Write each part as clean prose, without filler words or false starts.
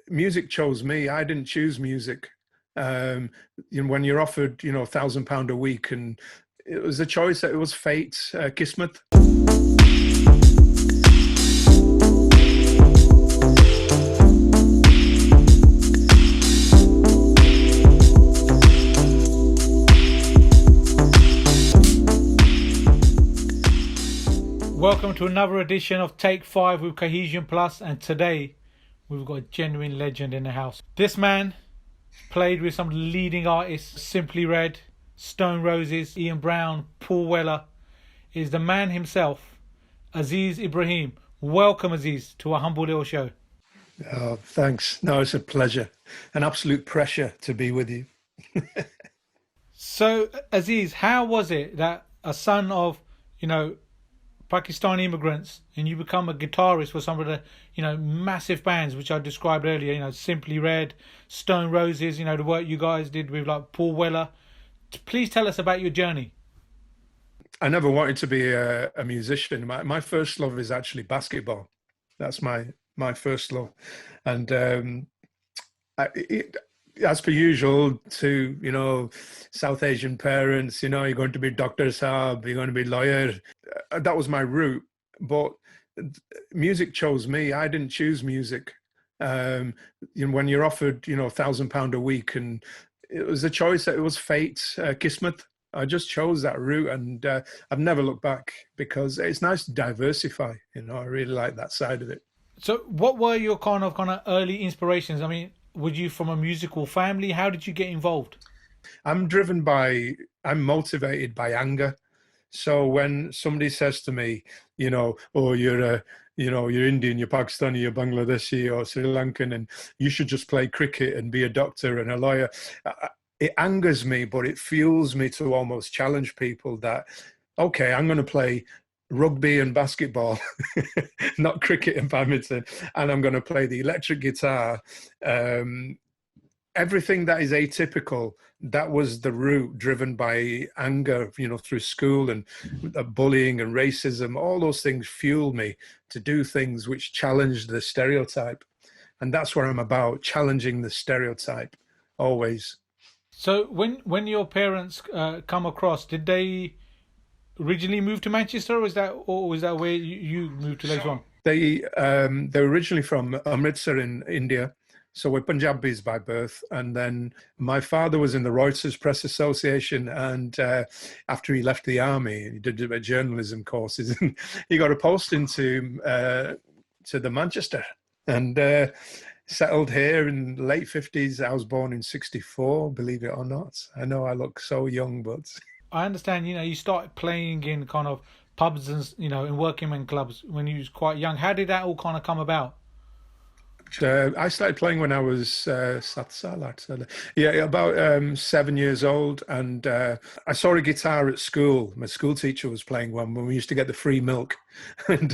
Music chose me. I didn't choose music. Um, when you're offered, £1,000 a week, and it was a choice. It was fate, kismet. Welcome to another edition of Take 5 with Cohesion Plus, and today we've got a genuine legend in the house. This man played with some leading artists: Simply Red, Stone Roses, Ian Brown, Paul Weller. Is the man himself, Aziz Ibrahim. Welcome, Aziz, to our humble little show. Oh, thanks. No, it's a pleasure, an absolute pressure to be with you. So, Aziz, how was it that a son of, Pakistani immigrants, and you become a guitarist for some of the, massive bands which I described earlier, Simply Red, Stone Roses, the work you guys did with like Paul Weller. Please tell us about your journey. I never wanted to be a musician. My first love is actually basketball. That's my first love. And as per usual, to South Asian parents, you're going to be Dr. Saab, you're going to be lawyer. That was my route. But music chose me. I didn't choose music. When you're offered, £1,000 a week, and it was a choice. It was fate, kismet. I just chose that route, and I've never looked back because it's nice to diversify. I really like that side of it. So, what were your kind of early inspirations? I mean, were you from a musical family? How did you get involved? I'm motivated by anger. So when somebody says to me, oh, you're Indian, you're Pakistani, you're Bangladeshi or Sri Lankan, and you should just play cricket and be a doctor and a lawyer, it angers me, but it fuels me to almost challenge people that, okay, I'm going to play rugby and basketball, not cricket and badminton, and I'm going to play the electric guitar. Everything that is atypical, that was the route, driven by anger, through school and bullying and racism. All those things fuel me to do things which challenge the stereotype. And that's what I'm about, challenging the stereotype, always. So when your parents come across, did they originally move to Manchester, or was that where you moved to later on? They're originally from Amritsar in India. So we're Punjabis by birth. And then my father was in the Reuters Press Association. And after he left the army, he did journalism courses. And he got a posting to the Manchester, and settled here in the late 50s. I was born in 64, believe it or not. I know I look so young, but... I understand, you started playing in kind of pubs and, in working men clubs when you was quite young. How did that all kind of come about? I started playing when I was about 7 years old, and I saw a guitar at school. My school teacher was playing one when we used to get the free milk, and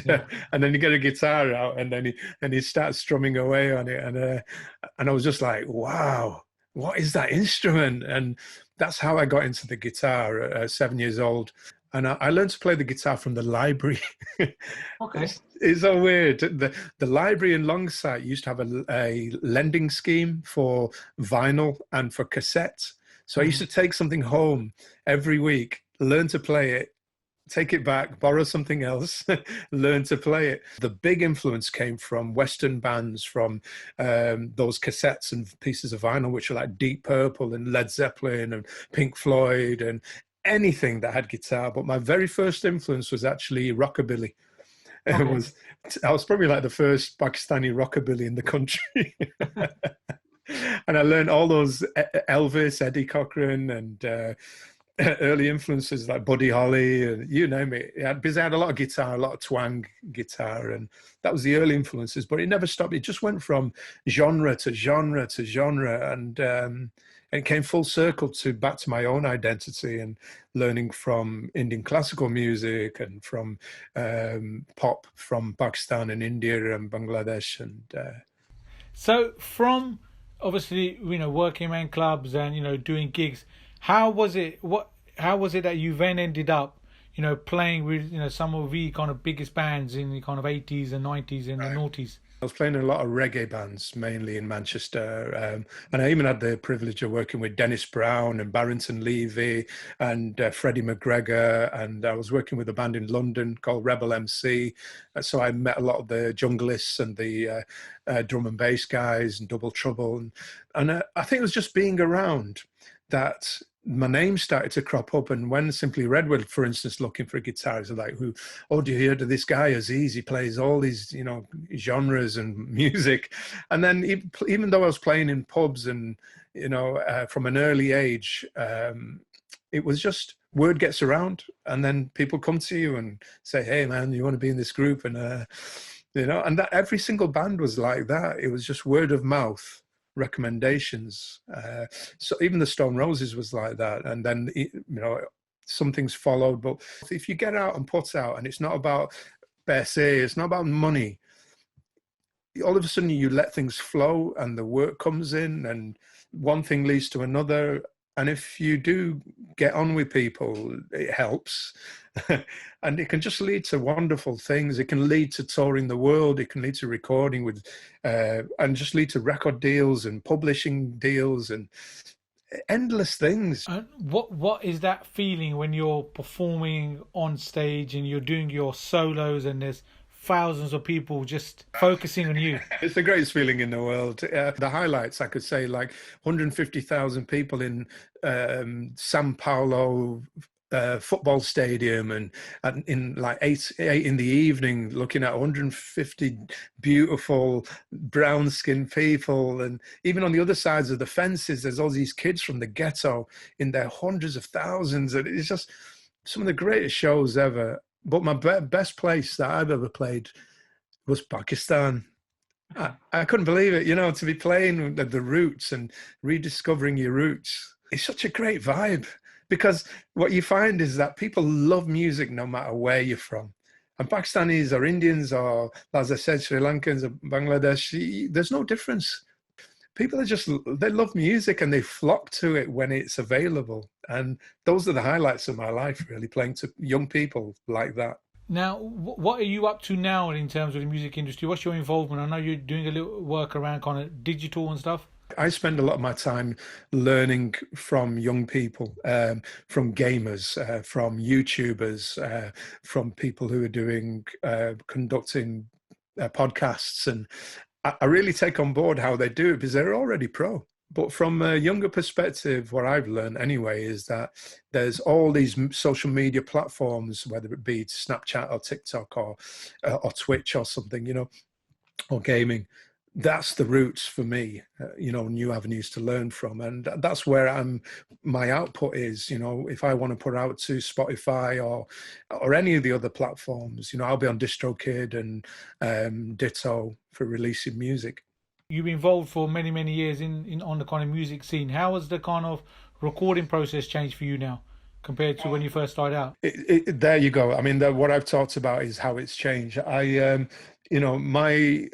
then you get a guitar out, and then he starts strumming away on it, and I was just like, wow, what is that instrument? And that's how I got into the guitar at 7 years old. And I learned to play the guitar from the library. Okay. It's so weird. The library in Longsight used to have a lending scheme for vinyl and for cassettes. So I used to take something home every week, learn to play it, take it back, borrow something else, learn to play it. The big influence came from Western bands, from those cassettes and pieces of vinyl, which are like Deep Purple and Led Zeppelin and Pink Floyd and anything that had guitar. But my very first influence was actually rockabilly. Okay. I was probably like the first Pakistani rockabilly in the country. And I learned all those Elvis, Eddie Cochran, and early influences like Buddy Holly, and you name it. Because I had a lot of guitar, a lot of twang guitar, and that was the early influences. But it never stopped. It just went from genre to genre to genre, and it came full circle back to my own identity, and learning from Indian classical music and from pop from Pakistan and India and Bangladesh. And so from obviously working man clubs and doing gigs, how was it that you then ended up playing with some of the kind of biggest bands in the kind of 80s and 90s and the noughties? I was playing in a lot of reggae bands, mainly in Manchester. And I even had the privilege of working with Dennis Brown and Barrington Levy and Freddie McGregor. And I was working with a band in London called Rebel MC. So I met a lot of the junglists and the drum and bass guys and Double Trouble. And I think it was just being around that my name started to crop up. And when Simply Red were, for instance, looking for a guitarist, like, who, oh, do you hear of this guy Aziz? He plays all these, you know, genres and music. And then even though I was playing in pubs and, you know, from an early age, it was just word gets around, and then people come to you and say, hey man, you want to be in this group? And you know, and that every single band was like that. It was just word of mouth recommendations. So even the Stone Roses was like that. And then, you know, some things followed. But if you get out and put out, and it's not about Bessie, it's not about money, all of a sudden you let things flow and the work comes in and one thing leads to another. And if you do get on with people, it helps. And it can just lead to wonderful things. It can lead to touring the world. It can lead to recording with, and just lead to record deals and publishing deals and endless things. And what is that feeling when you're performing on stage and you're doing your solos and there's thousands of people just focusing on you? It's the greatest feeling in the world. The highlights, I could say, like 150,000 people in Sao Paulo football stadium, and in like eight in the evening, looking at 150 beautiful brown-skinned people. And even on the other sides of the fences, there's all these kids from the ghetto in their hundreds of thousands. And it's just some of the greatest shows ever. But my best place that I've ever played was Pakistan. I couldn't believe it, you know, to be playing the roots and rediscovering your roots. It's such a great vibe, because what you find is that people love music no matter where you're from. And Pakistanis or Indians or, as I said, Sri Lankans or Bangladesh, there's no difference. People are just, they love music and they flock to it when it's available. And those are the highlights of my life, really, playing to young people like that. Now, what are you up to now in terms of the music industry? What's your involvement? I know you're doing a little work around kind of digital and stuff. I spend a lot of my time learning from young people, from gamers, from YouTubers, from people who are doing, conducting podcasts. And I really take on board how they do it, because they're already pro. But from a younger perspective, what I've learned anyway is that there's all these social media platforms, whether it be Snapchat or TikTok or Twitch or something, you know, or gaming. That's the roots for me, you know, new avenues to learn from. And that's where my output is, you know. If I want to put out to Spotify or any of the other platforms, you know, I'll be on DistroKid and Ditto for releasing music. You've been involved for many, many years in on the kind of music scene. How has the kind of recording process changed for you now compared to when you first started out? There you go. I mean, what I've talked about is how it's changed. You know, my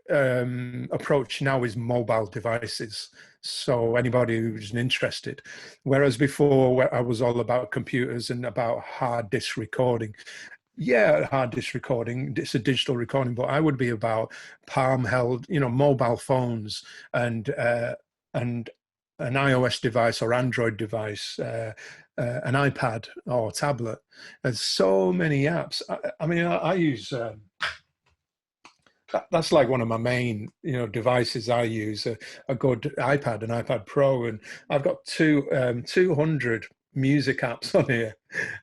approach now is mobile devices. So anybody who's interested, whereas before where I was all about computers and about hard disk recording. Yeah, hard disk recording, it's a digital recording, but I would be about palm held, you know, mobile phones and an iOS device or Android device, an iPad or tablet. There's so many apps. I mean, I use that's like one of my main, you know, devices. I use a good iPad, an iPad Pro, and I've got 200 music apps on here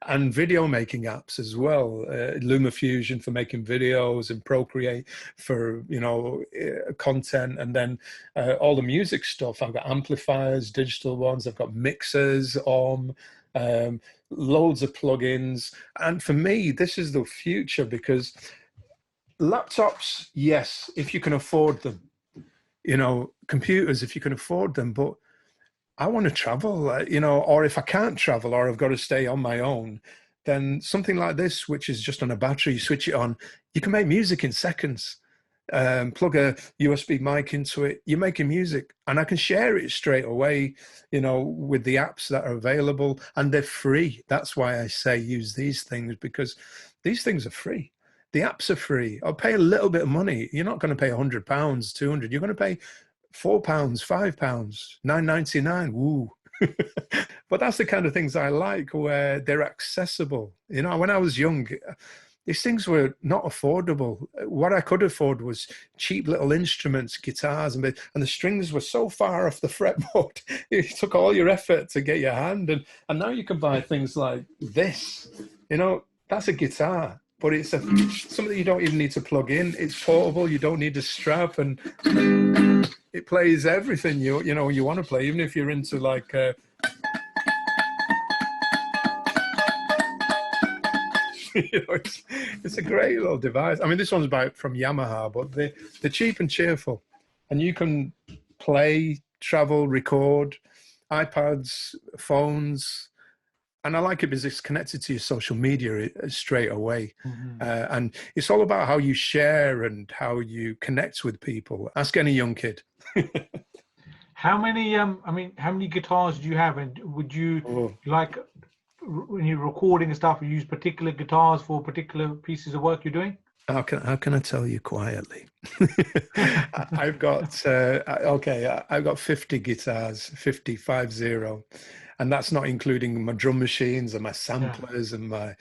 and video making apps as well. LumaFusion for making videos and Procreate for, you know, content, and then all the music stuff. I've got amplifiers, digital ones. I've got mixers on. Loads of plugins. And for me, this is the future, because laptops, yes, if you can afford them, you know, computers, if you can afford them, but I want to travel, you know, or if I can't travel or I've got to stay on my own, then something like this, which is just on a battery, you switch it on, you can make music in seconds. Plug a USB mic into it, you're making music, and I can share it straight away, you know, with the apps that are available, and they're free. That's why I say use these things, because these things are free. The apps are free. I'll pay a little bit of money. You're not going to pay £100, 200. You're going to pay £4, £5, 9.99. Woo. But that's the kind of things I like, where they're accessible. You know, when I was young, these things were not affordable. What I could afford was cheap little instruments, guitars, and the strings were so far off the fretboard. It took all your effort to get your hand. And now you can buy things like this. You know, that's a guitar, but it's something you don't even need to plug in. It's portable. You don't need a strap, and it plays everything you know you want to play, even if you're into like you know, it's a great little device. I mean, this one's from Yamaha, but they're cheap and cheerful, and you can play, travel, record, iPads, phones. And I like it because it's connected to your social media straight away. And it's all about how you share and how you connect with people. Ask any young kid. How many, how many guitars do you have? And would you like, when you're recording and stuff, you use particular guitars for particular pieces of work you're doing? How can I tell you quietly? I've got, I've got 50 guitars, 50, 50. And that's not including my drum machines and my samplers and my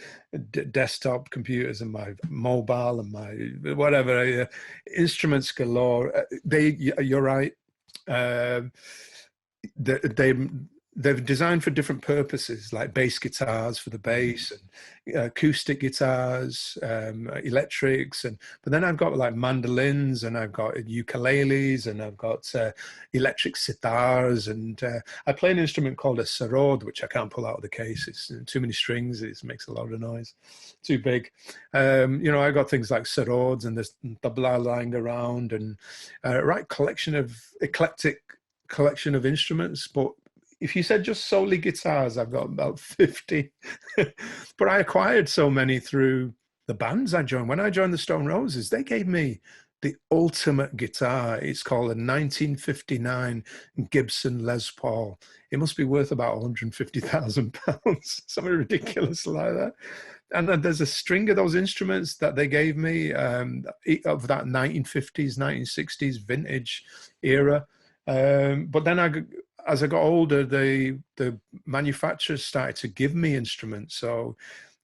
desktop computers and my mobile and my whatever, instruments galore. You're right. They're designed for different purposes, like bass guitars for the bass, and acoustic guitars, electrics, but then I've got like mandolins, and I've got ukuleles, and I've got electric sitars, and I play an instrument called a sarod, which I can't pull out of the case. It's too many strings. It makes a lot of noise. Too big. You know, I got things like sarods and there's tabla lying around, and eclectic collection of instruments, but if you said just solely guitars, I've got about 50. But I acquired so many through the bands I joined. When I joined the Stone Roses, they gave me the ultimate guitar. It's called a 1959 Gibson Les Paul. It must be worth about £150,000, something ridiculous like that. And then there's a string of those instruments that they gave me of that 1950s, 1960s vintage era. But then as I got older, the manufacturers started to give me instruments. So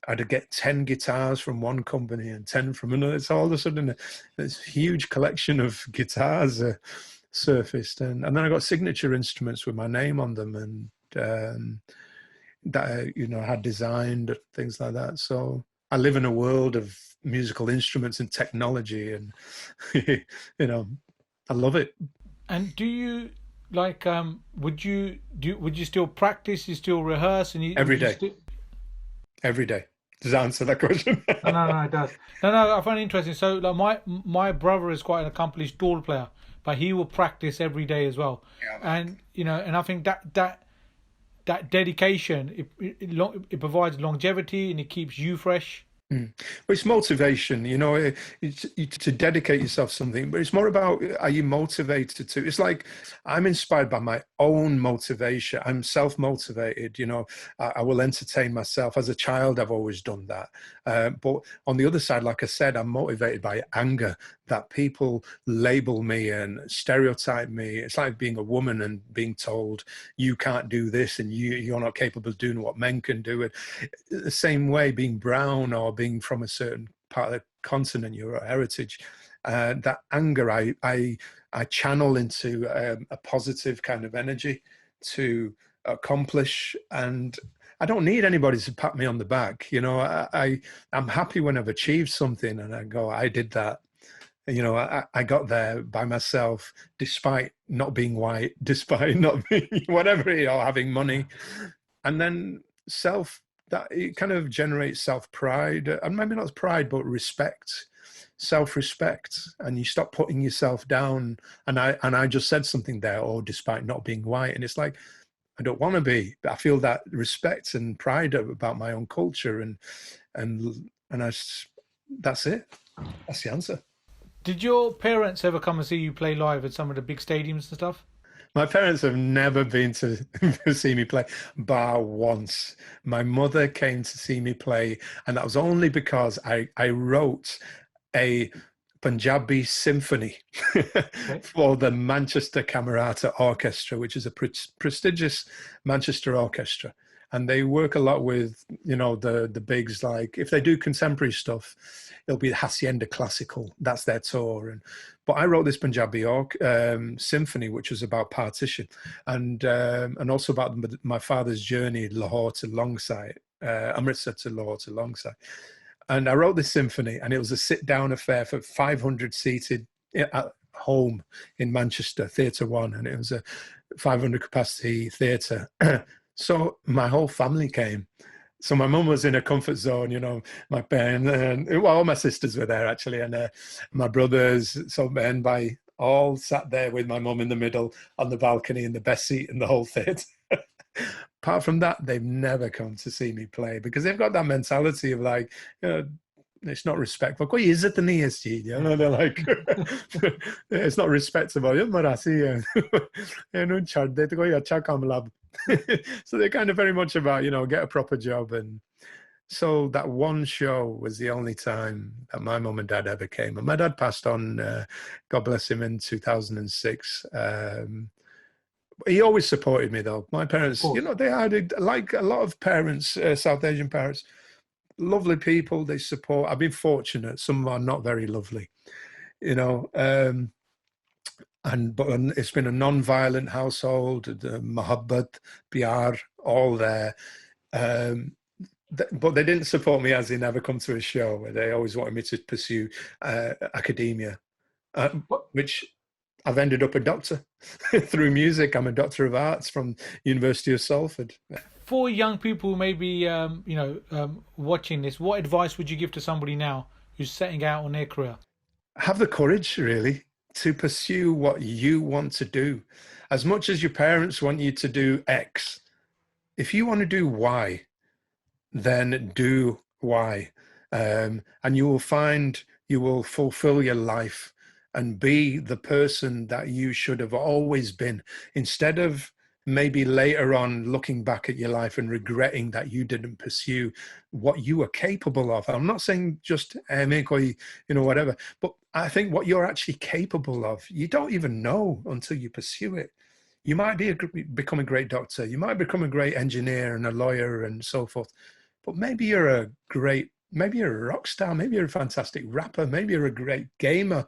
I'd get 10 guitars from one company and 10 from another. It's all of a sudden this huge collection of guitars surfaced. And then I got signature instruments with my name on them, and that I had designed, things like that. So I live in a world of musical instruments and technology, and I love it. And do you would you still practice? You still rehearse? And every day. Every day. Does that answer that question? No, it does. No, I find it interesting. So, like my brother is quite an accomplished dowd player, but he will practice every day as well. Yeah. And and I think that dedication it provides longevity, and it keeps you fresh. Well, it's motivation, to dedicate yourself to something, but it's more about, are you motivated to? It's like I'm inspired by my own motivation. I'm self-motivated, I will entertain myself. As a child, I've always done that. But on the other side, like I said, I'm motivated by anger that people label me and stereotype me. It's like being a woman and being told you can't do this and you're not capable of doing what men can do. And the same way, being brown or being from a certain part of the continent, your heritage, that anger I channel into a positive kind of energy to accomplish. And I don't need anybody to pat me on the back. I'm happy when I've achieved something and I go, I did that. I got there by myself, despite not being white, despite not being whatever, having money. And then that it kind of generates self-pride, and maybe not pride, but respect, self-respect. And you stop putting yourself down. And I just said something there, or despite not being white. And it's like, I don't want to be, but I feel that respect and pride about my own culture. And that's it. That's the answer. Did your parents ever come and see you play live at some of the big stadiums and stuff? My parents have never been to see me play, bar once. My mother came to see me play, and that was only because I wrote a Punjabi symphony Okay. for the Manchester Camerata Orchestra, which is a prestigious Manchester orchestra. And they work a lot with, the bigs. Like if they do contemporary stuff, it'll be Hacienda Classical. That's their tour. But I wrote this Punjabi symphony, which was about partition, and also about my father's journey, Lahore to Longside, Amritsar to Lahore to Longside. And I wrote this symphony, and it was a sit-down affair for 500 seated at home in Manchester, Theatre One, and it was a 500 capacity theatre. So my whole family came. So my mum was in a comfort zone, my parents, and all my sisters were there actually, and my brothers. So and by all sat there with my mum in the middle on the balcony in the best seat in the whole theatre. Apart from that, they've never come to see me play because they've got that mentality of like, it's not respectful. Koi izzat nahi hai is cheez, they're like, it's not respectable. So they're kind of very much about, get a proper job. And so that one show was the only time that my mum and dad ever came. And my dad passed on, God bless him, in 2006. He always supported me, though. My parents, they had, like a lot of parents, South Asian parents, lovely people. They support. I've been fortunate. Some are not very lovely, but it's been a non-violent household. The mahabbat, pyar, all there. But they didn't support me, as they never come to a show. Where they always wanted me to pursue academia, which I've ended up a doctor through music. I'm a Doctor of Arts from University of Salford. For young people who may be, watching this, what advice would you give to somebody now who's setting out on their career? Have the courage, really, to pursue what you want to do. As much as your parents want you to do X, if you want to do Y, then do Y. And you will find you will fulfill your life and be the person that you should have always been, instead of maybe later on looking back at your life and regretting that you didn't pursue what you were capable of. I'm not saying just whatever, but I think what you're actually capable of, you don't even know until you pursue it. You might become a great doctor, you might become a great engineer and a lawyer and so forth, but maybe you're a rock star, maybe you're a fantastic rapper, maybe you're a great gamer,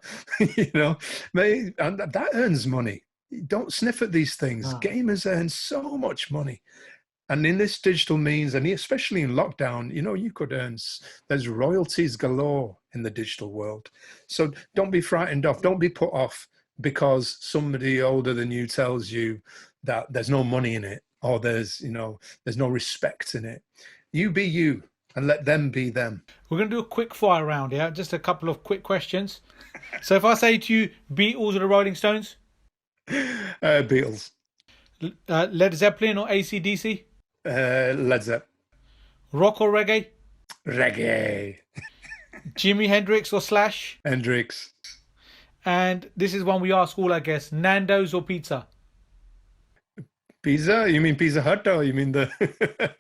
maybe, and that earns money. Don't sniff at these things. Gamers earn so much money. And in this digital means, and especially in lockdown, you could earn, there's royalties galore in the digital world. So don't be frightened off. Don't be put off because somebody older than you tells you that there's no money in it, or there's no respect in it. You be you and let them be them. We're going to do a quick fire round, yeah? Just a couple of quick questions. So if I say to you, Beatles or the Rolling Stones? Beatles. Led Zeppelin or AC/DC? Led Zeppelin. Rock or reggae? Reggae. Jimi Hendrix or Slash? Hendrix. And this is one we ask all, I guess. Nando's or pizza? Pizza? You mean Pizza Hut, or you mean the...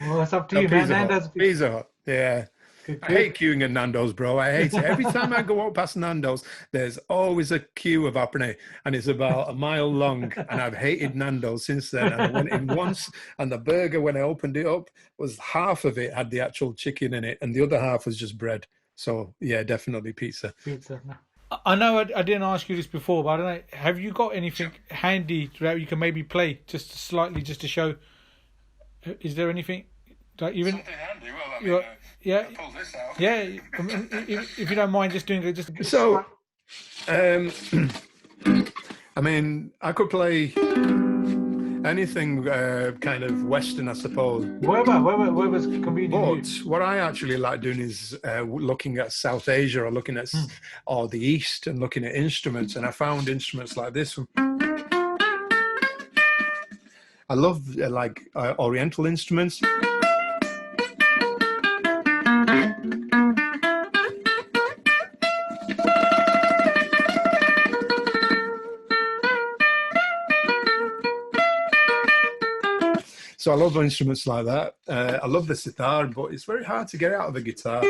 Well, it's up to you, man. Nando's. Pizza Hut, yeah. Good. I hate queuing at Nando's, bro. I hate it. Every time I go out past Nando's, there's always a queue of apnea, and it's about a mile long. And I've hated Nando's since then. And I went in once, and the burger, when I opened it up, was half of it had the actual chicken in it, and the other half was just bread. So yeah, definitely pizza. Pizza. I know I didn't ask you this before, but I don't know. Have you got anything handy that you can maybe play just slightly, just to show? Is there anything? Like even something handy. Well, yeah, pull this out. Yeah. If you don't mind, just doing it. Just so. I mean, I could play anything kind of Western, I suppose. Wherever's convenient. But what I actually like doing is looking at South Asia, or looking at or the East, and looking at instruments. And I found instruments like this one. I love Oriental instruments. So I love instruments like that. I love the sitar, but it's very hard to get out of the guitar.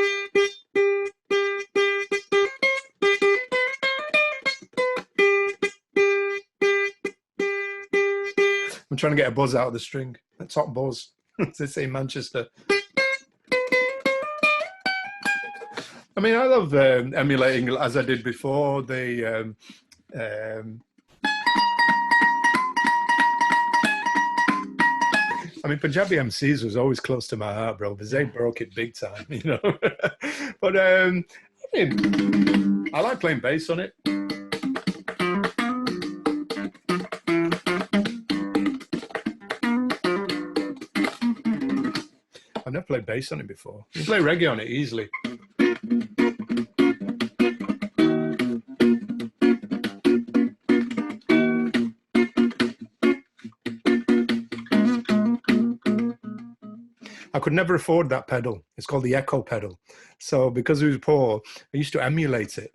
I'm trying to get a buzz out of the string, a top buzz, as they say in Manchester. I mean, I love emulating, as I did before, the I mean, Punjabi MCs was always close to my heart, bro, because they broke it big time, you know. But I mean, I like playing bass on it. I've never played bass on it before. You can play reggae on it easily. I could never afford that pedal. It's called the echo pedal. So because it was poor, I used to emulate it.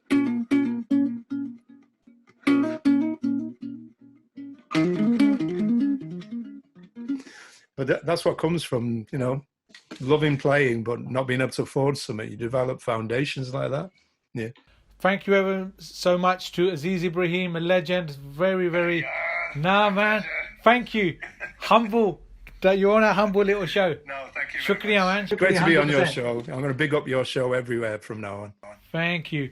But that's what comes from, you know, loving playing, but not being able to afford something. You develop foundations like that. Yeah. Thank you ever so much to Aziz Ibrahim, a legend. Very, very... Nah, man. Thank you. Humble that you're on a humble little show. No, thank you. Shukriya, man. Great to be on your show. I'm going to big up your show everywhere from now on. Thank you.